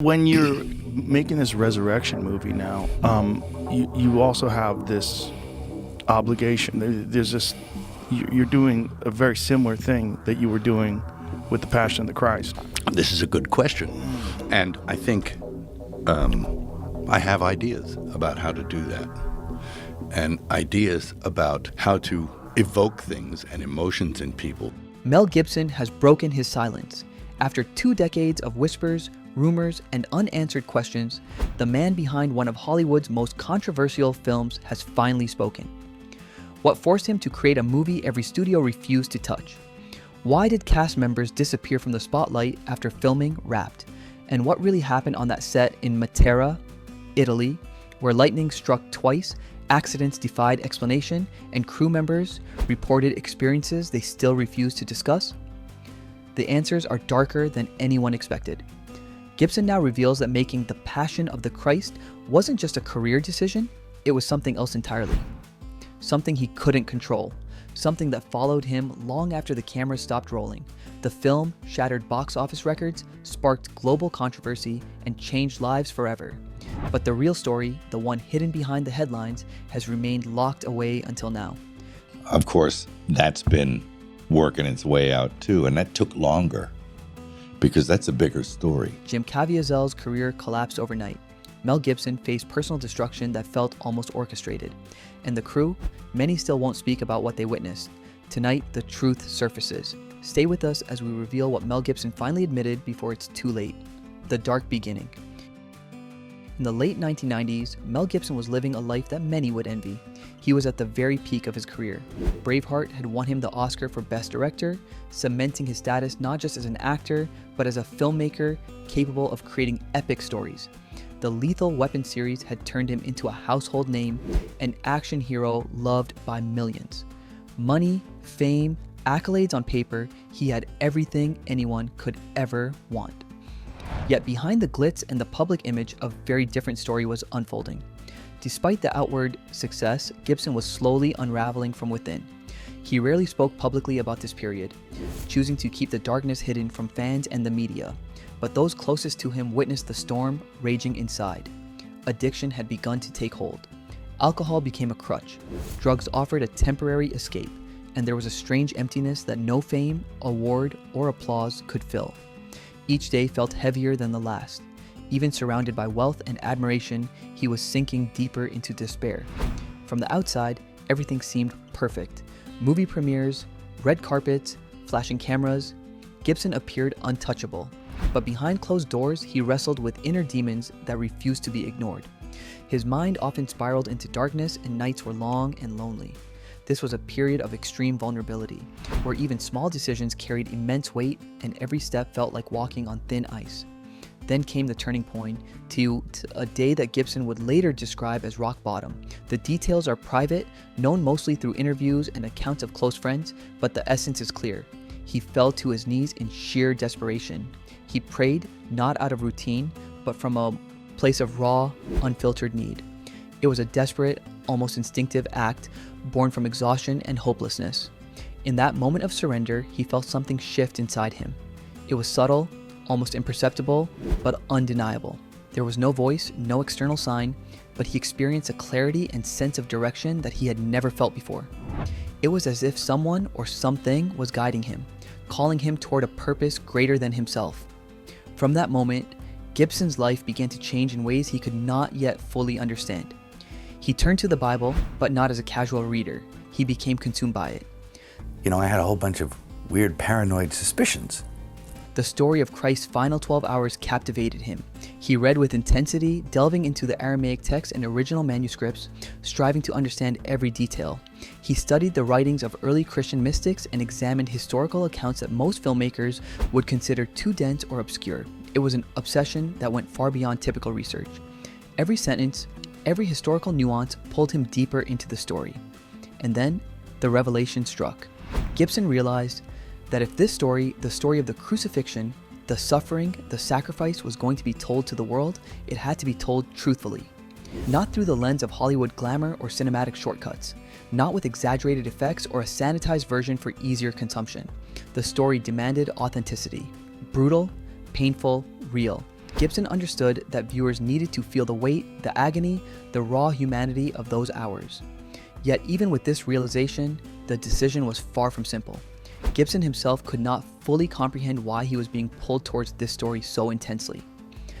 When you're making this resurrection movie now, you also have this obligation. There's this, you're doing a very similar thing that you were doing with the Passion of the Christ. This is a good question. And I think I have ideas about how to do that, and ideas about how to evoke things and emotions in people. Mel Gibson has broken his silence. After 2 decades of whispers, rumors, and unanswered questions, the man behind one of Hollywood's most controversial films has finally spoken. What forced him to create a movie every studio refused to touch? Why did cast members disappear from the spotlight after filming Wrapped? And what really happened on that set in Matera, Italy, where lightning struck twice, accidents defied explanation, and crew members reported experiences they still refuse to discuss? The answers are darker than anyone expected. Gibson now reveals that making The Passion of the Christ wasn't just a career decision, it was something else entirely. Something he couldn't control. Something that followed him long after the cameras stopped rolling. The film shattered box office records, sparked global controversy, and changed lives forever. But the real story, the one hidden behind the headlines, has remained locked away until now. Of course, that's been working its way out too, and that took longer because that's a bigger story. Jim Caviezel's career collapsed overnight. Mel Gibson faced personal destruction that felt almost orchestrated. And the crew, many still won't speak about what they witnessed. Tonight, the truth surfaces. Stay with us as we reveal what Mel Gibson finally admitted before it's too late. The dark beginning. In the late 1990s, Mel Gibson was living a life that many would envy. He was at the very peak of his career. Braveheart had won him the Oscar for Best Director, cementing his status not just as an actor, but as a filmmaker capable of creating epic stories. The Lethal Weapon series had turned him into a household name, an action hero loved by millions. Money, fame, accolades on paper, he had everything anyone could ever want. Yet behind the glitz and the public image, a very different story was unfolding. Despite the outward success, Gibson was slowly unraveling from within. He rarely spoke publicly about this period, choosing to keep the darkness hidden from fans and the media. But those closest to him witnessed the storm raging inside. Addiction had begun to take hold. Alcohol became a crutch. Drugs offered a temporary escape, and there was a strange emptiness that no fame, award, or applause could fill. Each day felt heavier than the last. Even surrounded by wealth and admiration, he was sinking deeper into despair. From the outside, everything seemed perfect. Movie premieres, red carpets, flashing cameras. Gibson appeared untouchable. But behind closed doors, he wrestled with inner demons that refused to be ignored. His mind often spiraled into darkness, and nights were long and lonely. This was a period of extreme vulnerability, where even small decisions carried immense weight and every step felt like walking on thin ice. Then came the turning point to a day that Gibson would later describe as rock bottom. The details are private, known mostly through interviews and accounts of close friends, but the essence is clear. He fell to his knees in sheer desperation. He prayed, not out of routine, but from a place of raw, unfiltered need. It was a desperate, almost instinctive act born from exhaustion and hopelessness. In that moment of surrender, he felt something shift inside him. It was subtle, almost imperceptible, but undeniable. There was no voice, no external sign, but he experienced a clarity and sense of direction that he had never felt before. It was as if someone or something was guiding him, calling him toward a purpose greater than himself. From that moment, Gibson's life began to change in ways he could not yet fully understand. He turned to the Bible, but not as a casual reader. He became consumed by it. I had a whole bunch of weird paranoid suspicions. The story of Christ's final 12 hours captivated him. He read with intensity, delving into the Aramaic text and original manuscripts, striving to understand every detail. He studied the writings of early Christian mystics and examined historical accounts that most filmmakers would consider too dense or obscure. It was an obsession that went far beyond typical research. Every sentence, every historical nuance pulled him deeper into the story. And then, the revelation struck. Gibson realized that if this story, the story of the crucifixion, the suffering, the sacrifice, was going to be told to the world, it had to be told truthfully. Not through the lens of Hollywood glamour or cinematic shortcuts. Not with exaggerated effects or a sanitized version for easier consumption. The story demanded authenticity. Brutal, painful, real. Gibson understood that viewers needed to feel the weight, the agony, the raw humanity of those hours. Yet even with this realization, the decision was far from simple. Gibson himself could not fully comprehend why he was being pulled towards this story so intensely.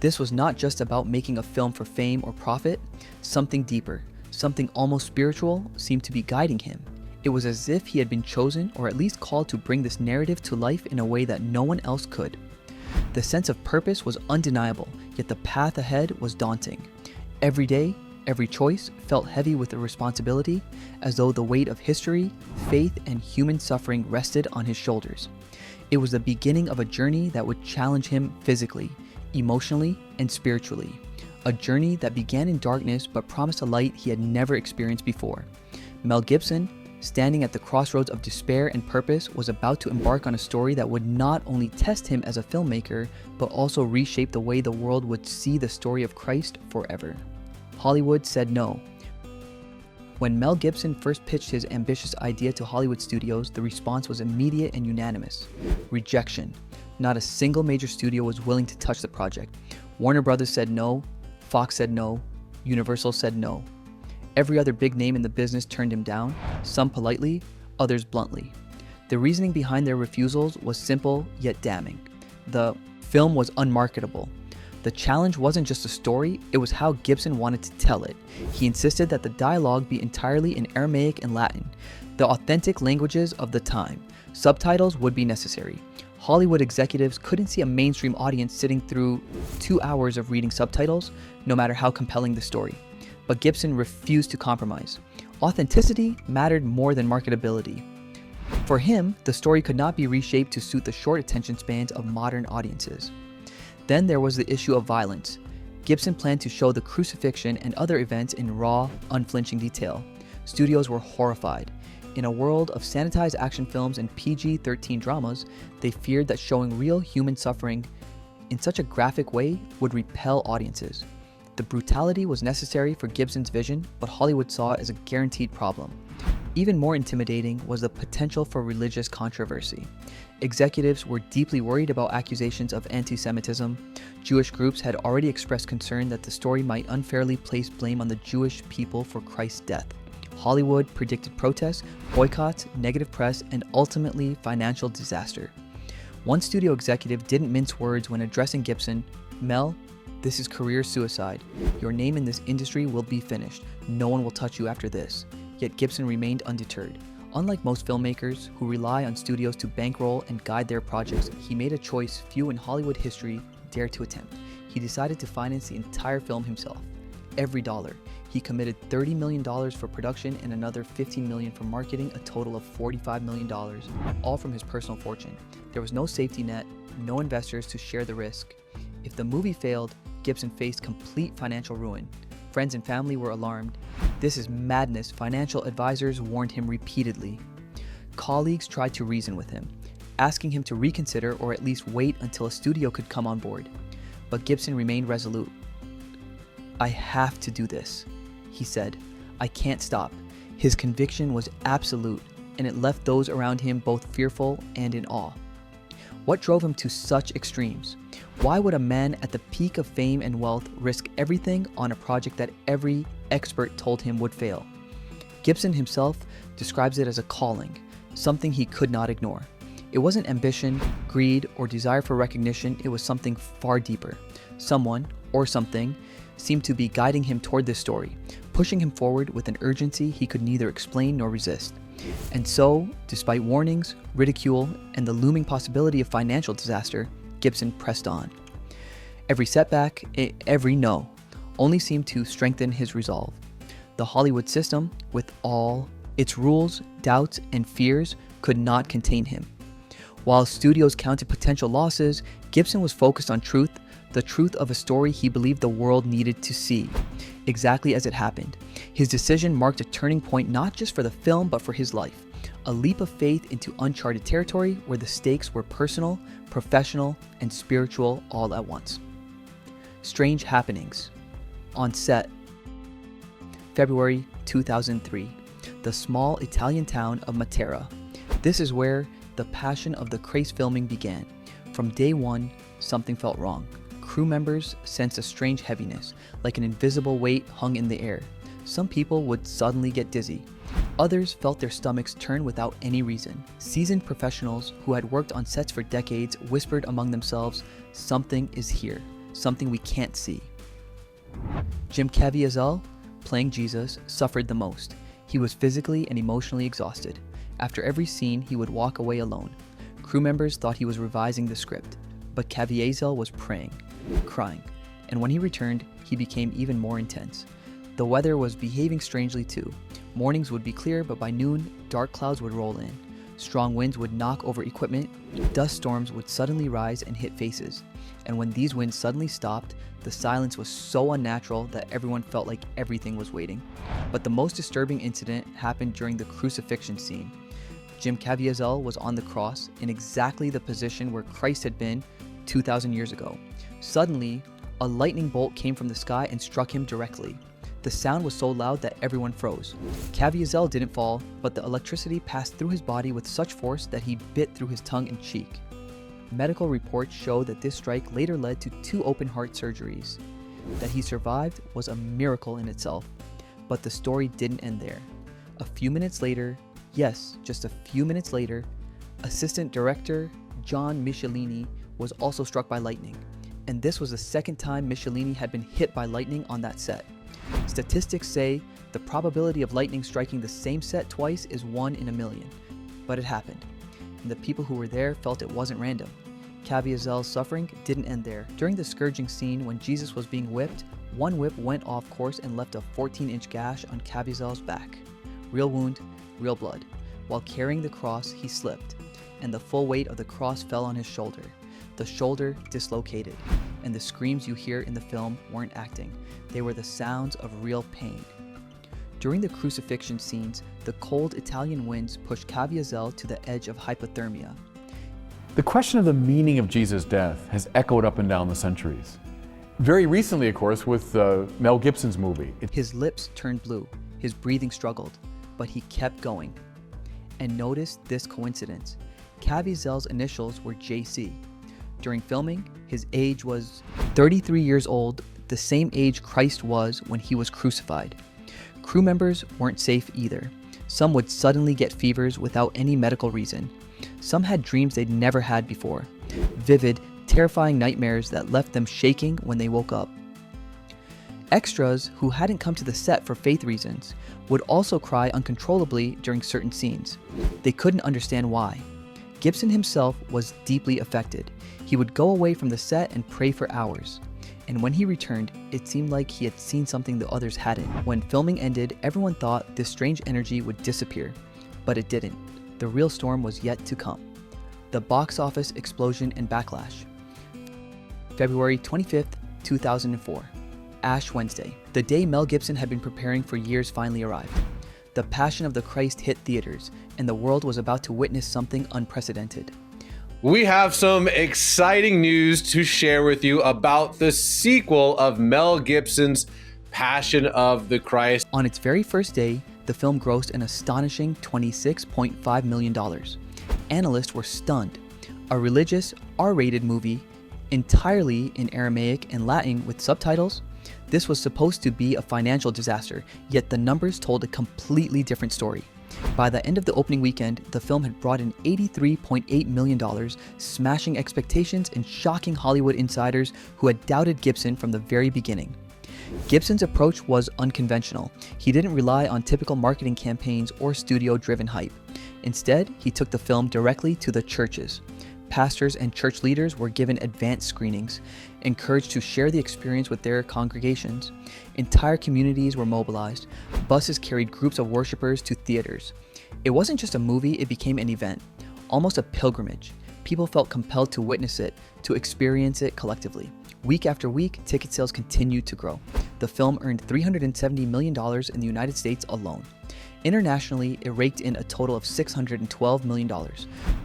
This was not just about making a film for fame or profit. Something deeper, something almost spiritual, seemed to be guiding him. It was as if he had been chosen, or at least called, to bring this narrative to life in a way that no one else could. The sense of purpose was undeniable, yet the path ahead was daunting. Every day, every choice felt heavy with a responsibility, as though the weight of history, faith, and human suffering rested on his shoulders. It was the beginning of a journey that would challenge him physically, emotionally, and spiritually. A journey that began in darkness but promised a light he had never experienced before. Mel Gibson, standing at the crossroads of despair and purpose, was about to embark on a story that would not only test him as a filmmaker, but also reshape the way the world would see the story of Christ forever. Hollywood said no. When Mel Gibson first pitched his ambitious idea to Hollywood studios, the response was immediate and unanimous. Rejection. Not a single major studio was willing to touch the project. Warner Brothers said no, Fox said no, Universal said no. Every other big name in the business turned him down, some politely, others bluntly. The reasoning behind their refusals was simple yet damning. The film was unmarketable. The challenge wasn't just a story, it was how Gibson wanted to tell it. He insisted that the dialogue be entirely in Aramaic and Latin, the authentic languages of the time. Subtitles would be necessary. Hollywood executives couldn't see a mainstream audience sitting through 2 hours of reading subtitles, no matter how compelling the story. But Gibson refused to compromise. Authenticity mattered more than marketability. For him, the story could not be reshaped to suit the short attention spans of modern audiences. Then there was the issue of violence. Gibson planned to show the crucifixion and other events in raw, unflinching detail. Studios were horrified. In a world of sanitized action films and PG-13 dramas, they feared that showing real human suffering in such a graphic way would repel audiences. The brutality was necessary for Gibson's vision, but Hollywood saw it as a guaranteed problem. Even more intimidating was the potential for religious controversy. Executives were deeply worried about accusations of anti-Semitism. Jewish groups had already expressed concern that the story might unfairly place blame on the Jewish people for Christ's death. Hollywood predicted protests, boycotts, negative press, and ultimately financial disaster. One studio executive didn't mince words when addressing Gibson. "Mel, this is career suicide. Your name in this industry will be finished. No one will touch you after this." Yet Gibson remained undeterred. Unlike most filmmakers who rely on studios to bankroll and guide their projects, he made a choice few in Hollywood history dare to attempt. He decided to finance the entire film himself. Every dollar. He committed $30 million for production and another $15 million for marketing, a total of $45 million, all from his personal fortune. There was no safety net, no investors to share the risk. If the movie failed, Gibson faced complete financial ruin. Friends and family were alarmed. "This is madness," financial advisors warned him repeatedly. Colleagues tried to reason with him, asking him to reconsider or at least wait until a studio could come on board. But Gibson remained resolute. "I have to do this," he said. "I can't stop." His conviction was absolute, and it left those around him both fearful and in awe. What drove him to such extremes? Why would a man at the peak of fame and wealth risk everything on a project that every expert told him would fail? Gibson himself describes it as a calling, something he could not ignore. It wasn't ambition, greed, or desire for recognition, it was something far deeper. Someone, or something, seemed to be guiding him toward this story, pushing him forward with an urgency he could neither explain nor resist. And so, despite warnings, ridicule, and the looming possibility of financial disaster, Gibson pressed on. Every setback, every no, only seemed to strengthen his resolve. The Hollywood system, with all its rules, doubts, and fears, could not contain him. While studios counted potential losses, Gibson was focused on truth, the truth of a story he believed the world needed to see, exactly as it happened. His decision marked a turning point not just for the film but for his life, a leap of faith into uncharted territory where the stakes were personal, professional, and spiritual all at once. Strange happenings. On set, February 2003, the small Italian town of Matera. This is where the passion of the craze filming began. From day one, something felt wrong. Crew members sensed a strange heaviness, like an invisible weight hung in the air. Some people would suddenly get dizzy. Others felt their stomachs turn without any reason. Seasoned professionals who had worked on sets for decades whispered among themselves, "Something is here, something we can't see." Jim Caviezel, playing Jesus, suffered the most. He was physically and emotionally exhausted. After every scene, he would walk away alone. Crew members thought he was revising the script, but Caviezel was praying, crying, and when he returned, he became even more intense. The weather was behaving strangely too. Mornings would be clear, but by noon, dark clouds would roll in. Strong winds would knock over equipment, dust storms would suddenly rise and hit faces. And when these winds suddenly stopped, the silence was so unnatural that everyone felt like everything was waiting. But the most disturbing incident happened during the crucifixion scene. Jim Caviezel was on the cross in exactly the position where Christ had been 2,000 years ago. Suddenly, a lightning bolt came from the sky and struck him directly. The sound was so loud that everyone froze. Caviezel didn't fall, but the electricity passed through his body with such force that he bit through his tongue and cheek. Medical reports show that this strike later led to 2 open heart surgeries. That he survived was a miracle in itself. But the story didn't end there. A few minutes later, yes, just a few minutes later, assistant director John Michelini was also struck by lightning. And this was the second time Michelini had been hit by lightning on that set. Statistics say the probability of lightning striking the same set twice is 1 in a million. But it happened, and the people who were there felt it wasn't random. Caviezel's suffering didn't end there. During the scourging scene when Jesus was being whipped, one whip went off course and left a 14-inch gash on Caviezel's back. Real wound, real blood. While carrying the cross, he slipped, and the full weight of the cross fell on his shoulder. The shoulder dislocated, and the screams you hear in the film weren't acting. They were the sounds of real pain. During the crucifixion scenes, the cold Italian winds pushed Caviezel to the edge of hypothermia. The question of the meaning of Jesus' death has echoed up and down the centuries. Very recently, of course, with Mel Gibson's movie. His lips turned blue, his breathing struggled, but he kept going. And notice this coincidence. Caviezel's initials were JC. During filming, his age was 33 years old, the same age Christ was when he was crucified. Crew members weren't safe either. Some would suddenly get fevers without any medical reason. Some had dreams they'd never had before. Vivid, terrifying nightmares that left them shaking when they woke up. Extras who hadn't come to the set for faith reasons would also cry uncontrollably during certain scenes. They couldn't understand why. Gibson himself was deeply affected. He would go away from the set and pray for hours. And when he returned, it seemed like he had seen something the others hadn't. When filming ended, everyone thought this strange energy would disappear. But it didn't. The real storm was yet to come. The box office explosion and backlash. February 25th, 2004. Ash Wednesday. The day Mel Gibson had been preparing for years finally arrived. The Passion of the Christ hit theaters, and the world was about to witness something unprecedented. We have some exciting news to share with you about the sequel of Mel Gibson's Passion of the Christ. On its very first day, the film grossed an astonishing $26.5 million. Analysts were stunned. A religious, R-rated movie, entirely in Aramaic and Latin with subtitles. This was supposed to be a financial disaster, yet the numbers told a completely different story. By the end of the opening weekend, the film had brought in $83.8 million, smashing expectations and shocking Hollywood insiders who had doubted Gibson from the very beginning. Gibson's approach was unconventional. He didn't rely on typical marketing campaigns or studio-driven hype. Instead, he took the film directly to the churches. Pastors and church leaders were given advanced screenings, encouraged to share the experience with their congregations. Entire communities were mobilized. Buses carried groups of worshipers to theaters. It wasn't just a movie, it became an event, almost a pilgrimage. People felt compelled to witness it, to experience it collectively. Week after week, ticket sales continued to grow. The film earned $370 million in the United States alone. Internationally, it raked in a total of $612 million,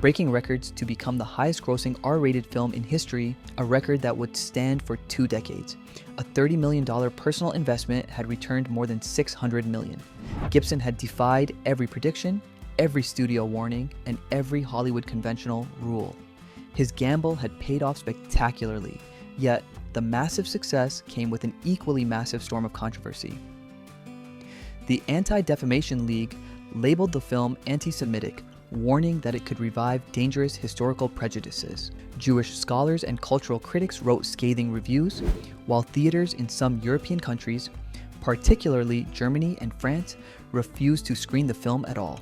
breaking records to become the highest-grossing R-rated film in history, a record that would stand for 2 decades. A $30 million personal investment had returned more than $600 million. Gibson had defied every prediction, every studio warning, and every Hollywood conventional rule. His gamble had paid off spectacularly. Yet, the massive success came with an equally massive storm of controversy. The Anti-Defamation League labeled the film anti-Semitic, warning that it could revive dangerous historical prejudices. Jewish scholars and cultural critics wrote scathing reviews, while theaters in some European countries, particularly Germany and France, refused to screen the film at all.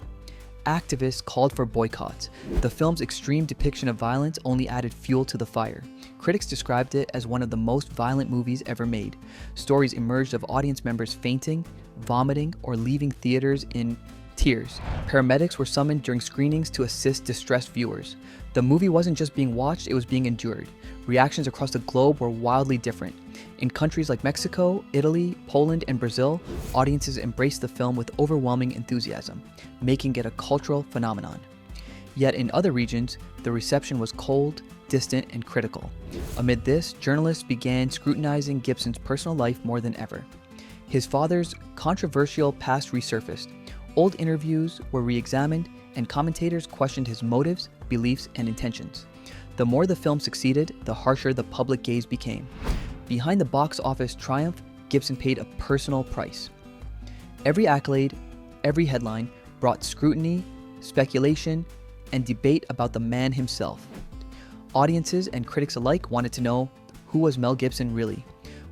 Activists called for boycotts. The film's extreme depiction of violence only added fuel to the fire. Critics described it as one of the most violent movies ever made. Stories emerged of audience members fainting, vomiting, or leaving theaters in tears. Paramedics were summoned during screenings to assist distressed viewers. The movie wasn't just being watched, it was being endured. Reactions across the globe were wildly different. In countries like Mexico, Italy, Poland, and Brazil, audiences embraced the film with overwhelming enthusiasm, making it a cultural phenomenon. Yet in other regions, the reception was cold, distant, and critical. Amid this, journalists began scrutinizing Gibson's personal life more than ever. His father's controversial past resurfaced. Old interviews were re-examined, and commentators questioned his motives, beliefs, and intentions. The more the film succeeded, the harsher the public gaze became. Behind the box office triumph, Gibson paid a personal price. Every accolade, every headline brought scrutiny, speculation, and debate about the man himself. Audiences and critics alike wanted to know, who was Mel Gibson really?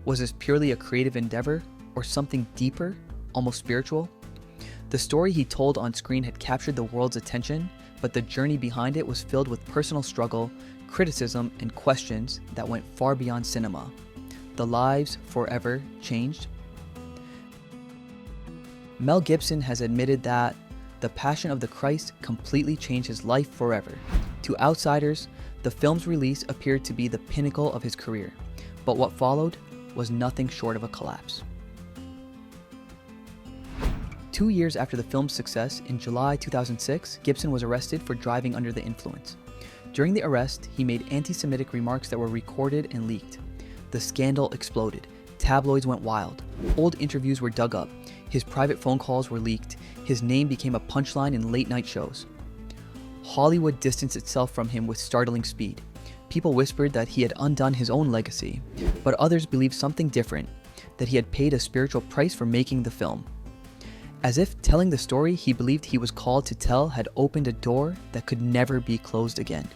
Was this purely a creative endeavor, or something deeper, almost spiritual? The story he told on screen had captured the world's attention, but the journey behind it was filled with personal struggle, criticism, and questions that went far beyond cinema. The lives forever changed. Mel Gibson has admitted that the Passion of the Christ completely changed his life forever. To outsiders, the film's release appeared to be the pinnacle of his career, but what followed was nothing short of a collapse. 2 years after the film's success, in July 2006, Gibson was arrested for driving under the influence. During the arrest, he made anti-Semitic remarks that were recorded and leaked. The scandal exploded. Tabloids went wild. Old interviews were dug up. His private phone calls were leaked. His name became a punchline in late-night shows. Hollywood distanced itself from him with startling speed. People whispered that he had undone his own legacy, but others believed something different, that he had paid a spiritual price for making the film. As if telling the story he believed he was called to tell had opened a door that could never be closed again.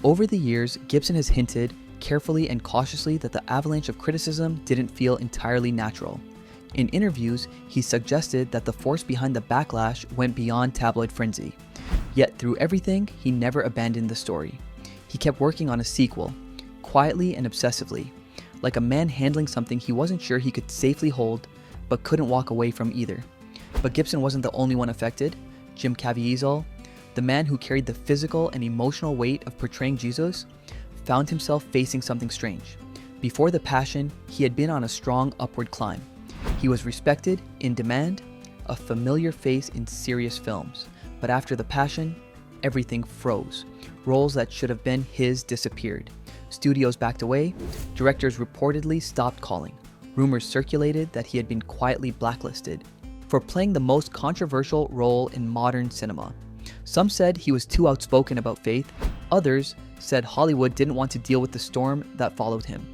Over the years, Gibson has hinted, carefully and cautiously, that the avalanche of criticism didn't feel entirely natural. In interviews, he suggested that the force behind the backlash went beyond tabloid frenzy. Yet through everything, he never abandoned the story. He kept working on a sequel, quietly and obsessively, like a man handling something he wasn't sure he could safely hold, but couldn't walk away from either. But Gibson wasn't the only one affected. Jim Caviezel, the man who carried the physical and emotional weight of portraying Jesus, found himself facing something strange. Before the Passion, he had been on a strong upward climb. He was respected, in demand, a familiar face in serious films. But after the Passion, everything froze. Roles that should have been his disappeared. Studios backed away. Directors reportedly stopped calling. Rumors circulated that he had been quietly blacklisted for playing the most controversial role in modern cinema. Some said he was too outspoken about faith. Others said Hollywood didn't want to deal with the storm that followed him.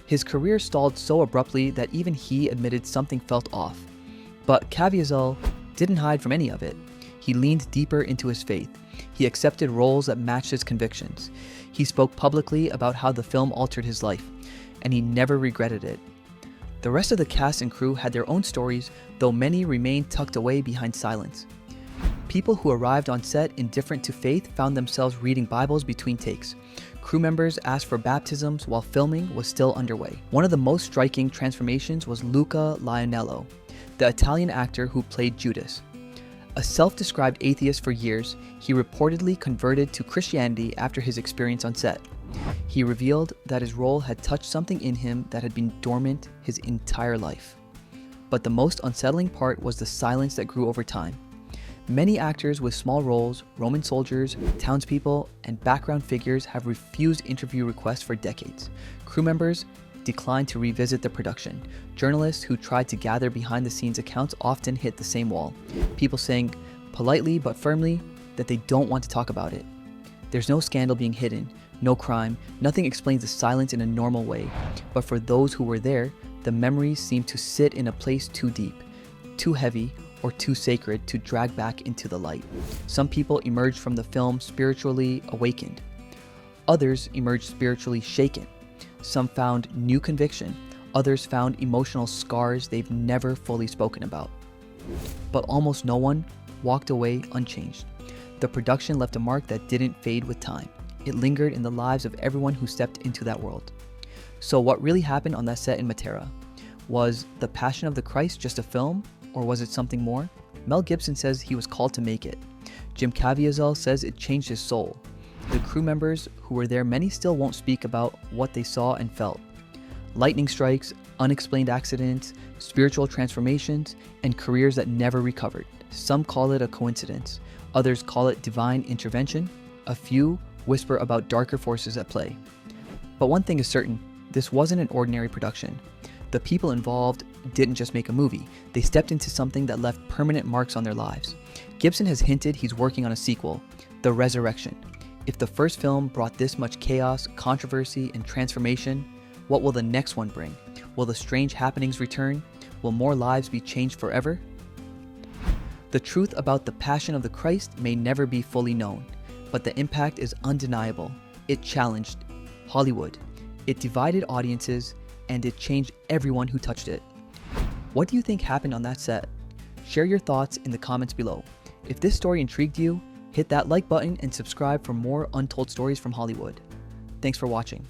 His career stalled so abruptly that even he admitted something felt off. But Caviezel didn't hide from any of it. He leaned deeper into his faith. He accepted roles that matched his convictions. He spoke publicly about how the film altered his life, and he never regretted it. The rest of the cast and crew had their own stories, though many remained tucked away behind silence. People who arrived on set indifferent to faith found themselves reading Bibles between takes. Crew members asked for baptisms while filming was still underway. One of the most striking transformations was Luca Lionello, the Italian actor who played Judas. A self-described atheist for years, he reportedly converted to Christianity after his experience on set. He revealed that his role had touched something in him that had been dormant his entire life. But the most unsettling part was the silence that grew over time. Many actors with small roles, Roman soldiers, townspeople, and background figures have refused interview requests for decades. Crew members declined to revisit the production. Journalists who tried to gather behind-the-scenes accounts often hit the same wall. People saying, politely but firmly, that they don't want to talk about it. There's no scandal being hidden. No crime, nothing explains the silence in a normal way. But for those who were there, the memories seem to sit in a place too deep, too heavy, or too sacred to drag back into the light. Some people emerged from the film spiritually awakened. Others emerged spiritually shaken. Some found new conviction. Others found emotional scars they've never fully spoken about. But almost no one walked away unchanged. The production left a mark that didn't fade with time. It lingered in the lives of everyone who stepped into that world. So what really happened on that set in Matera? Was The Passion of the Christ just a film, or was it something more? Mel Gibson says he was called to make it. Jim Caviezel says it changed his soul. The crew members who were there, many still won't speak about what they saw and felt. Lightning strikes, unexplained accidents, spiritual transformations, and careers that never recovered. Some call it a coincidence. Others call it divine intervention. A few whisper about darker forces at play. But one thing is certain, this wasn't an ordinary production. The people involved didn't just make a movie, they stepped into something that left permanent marks on their lives. Gibson has hinted he's working on a sequel, The Resurrection. If the first film brought this much chaos, controversy, and transformation, what will the next one bring? Will the strange happenings return? Will more lives be changed forever? The truth about the Passion of the Christ may never be fully known, but the impact is undeniable. It challenged Hollywood, it divided audiences, and it changed everyone who touched it. What do you think happened on that set? Share your thoughts in the comments below. If this story intrigued you, hit that like button and subscribe for more untold stories from Hollywood. Thanks for watching.